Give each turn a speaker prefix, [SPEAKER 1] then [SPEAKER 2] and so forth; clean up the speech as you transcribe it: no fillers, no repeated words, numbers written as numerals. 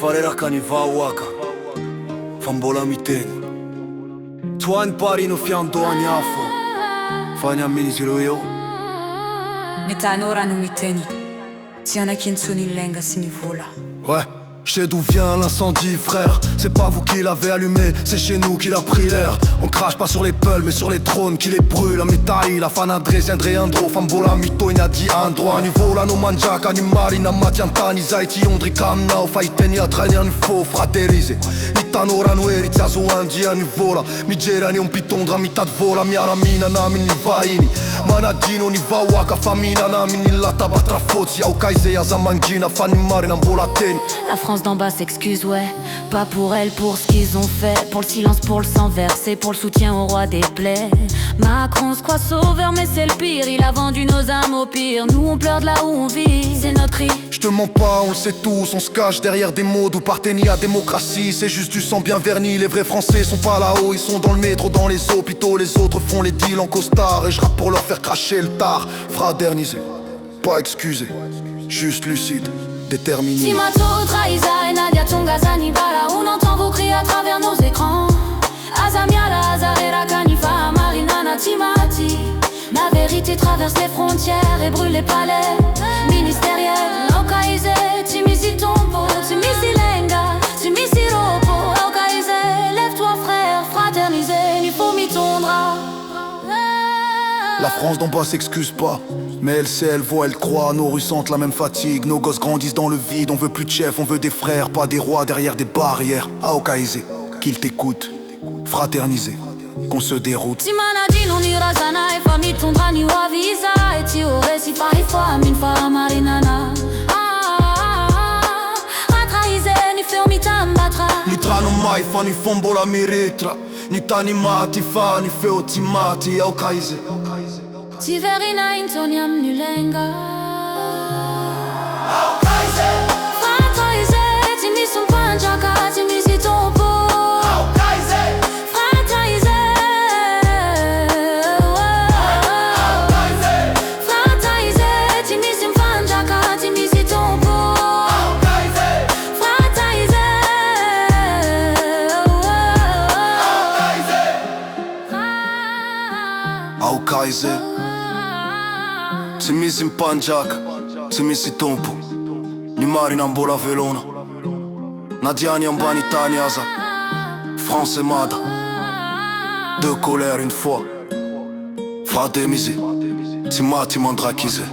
[SPEAKER 1] farera kaniva waka fambola miteni twani pari no fiando anyafo fanya miniziro yo
[SPEAKER 2] Ny tanora no miteny tsy anakintsony lenga sy ny vola.
[SPEAKER 1] Ouais, je sais d'où vient l'incendie frère. C'est pas vous qui l'avez allumé, c'est chez nous qu'il a pris l'air. On crache pas sur les peuls mais sur les trônes qui les brûlent. La métaille, la fanadre, ziandre andro fambola mito inadi andro. Ni vola no mangiaka, ni mari na matiantani zaiti ondri kamnao faiteni atrani fo fraterniser. Ni tanora no eri azo andia ni vola. Mi gerani un pitondra mitad vola miaramina nami ni vaini. Manadino ni vawaka famina nami ni lata batra fozi au kaise azamangina fani mari na vola teni.
[SPEAKER 3] La France d'en bas s'excuse, ouais. Pas pour elle, pour ce qu'ils ont fait. Pour le silence, pour le sang versé, pour le soutien au roi des plaies. Macron se croit sauveur, mais c'est le pire. Il a vendu nos âmes au pire. Nous on pleure de là où on vit, c'est notre cri.
[SPEAKER 1] Je te mens pas, on le sait tous. On se cache derrière des mots d'où partenir à démocratie. C'est juste du sang bien verni. Les vrais Français sont pas là-haut. Ils sont dans le métro, dans les hôpitaux. Les autres font les deals en costard. Et je rappe pour leur faire cracher le tard. Fraterniser, pas excusé, juste lucide.
[SPEAKER 3] Si Mato, Traïsa et Nadia Tongazani Bala, on entend vos cris à travers nos écrans. Azamiala, Azarera, Kanifa, Marina, Natimati. La vérité traverse les frontières et brûle les palais ministériels. Okaïze, Timisi Tombo, Timisi Lenga, Timisi Ropo. Okaïze, lève-toi frère, fraterniser, il faut m'y tondra.
[SPEAKER 1] La France d'en bas s'excuse pas, mais elle sait, elle voit, elle croit. Nos rues sentent la même fatigue, nos gosses grandissent dans le vide. On veut plus de chefs, on veut des frères, pas des rois derrière des barrières. Aokaïze, qu'ils t'écoutent, fraterniser, qu'on se déroute.
[SPEAKER 3] Si manadi non irazana e famille tondra ni wavisa et ti ore si fa min fa marinana. Atraïze ni fermi tambatra.
[SPEAKER 1] Ni trano mai fa ni fombola miritra. Ni tani mati fa ni feotimati. Aokaïze.
[SPEAKER 3] Ti verina intoniam ni lenga.
[SPEAKER 1] Aokaïze.
[SPEAKER 3] Fratraïze, ti mi son panjaka, ti mi si tombo.
[SPEAKER 1] Aokaïze.
[SPEAKER 3] Fratraïze. Fratraïze, ti mi si panjaka, ti mi si tombo.
[SPEAKER 1] Aokaïze.
[SPEAKER 3] Fratraïze.
[SPEAKER 1] Aokaïze. Timisi mpanjaka, timisi tompo. Ni mari na mbola velona. Nadiani ambani tani aza. France et Mada. Deux colères une fois. Fraterniser, Timati mandrakize.